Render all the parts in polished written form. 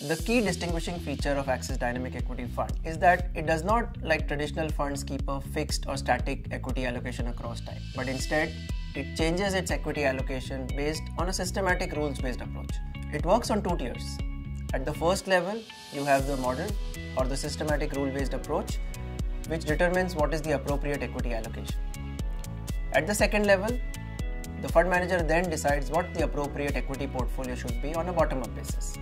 The key distinguishing feature of Axis Dynamic Equity Fund is that it does not, like traditional funds, keep a fixed or static equity allocation across time, but instead it changes its equity allocation based on a systematic rules-based approach. It works on two tiers. At the first level, you have the model or the systematic rule-based approach, which determines what is the appropriate equity allocation. At the second level, the fund manager then decides what the appropriate equity portfolio should be on a bottom-up basis.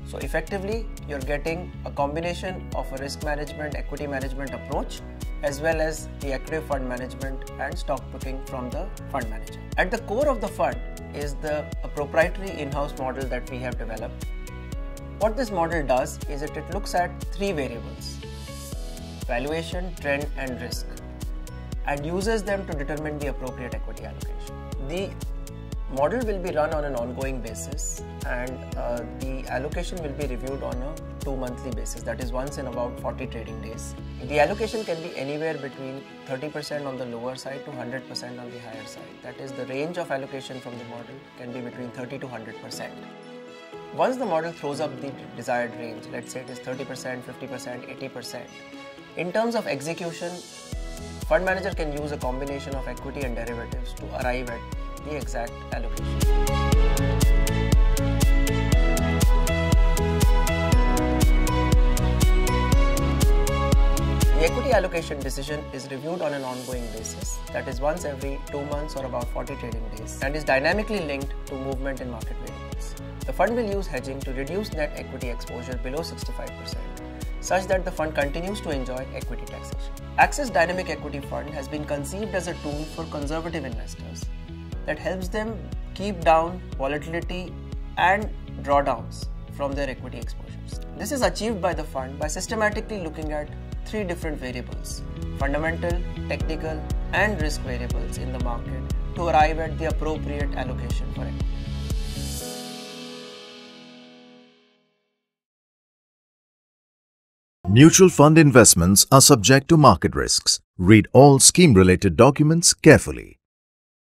So effectively, you're getting a combination of a risk management, equity management approach, as well as the active fund management and stock picking from the fund manager. At the core of the fund is a proprietary in-house model that we have developed. What this model does is that it looks at three variables: valuation, trend, and risk, and uses them to determine the appropriate equity allocation. The model will be run on an ongoing basis, and the allocation will be reviewed on a 2-monthly basis, that is once in about 40 trading days. The allocation can be anywhere between 30% on the lower side to 100% on the higher side. That is, the range of allocation from the model can be between 30 to 100%. Once the model throws up the desired range, let's say it is 30%, 50%, 80%, in terms of execution, fund manager can use a combination of equity and derivatives to arrive at the exact allocation. The equity allocation decision is reviewed on an ongoing basis, that is once every 2 months or about 40 trading days, and is dynamically linked to movement in market variables. The fund will use hedging to reduce net equity exposure below 65%, such that the fund continues to enjoy equity taxation. Axis Dynamic Equity Fund has been conceived as a tool for conservative investors that helps them keep down volatility and drawdowns from their equity exposures. This is achieved by the fund by systematically looking at three different variables: fundamental, technical, and risk variables in the market to arrive at the appropriate allocation for equity. Mutual fund investments are subject to market risks. Read all scheme-related documents carefully.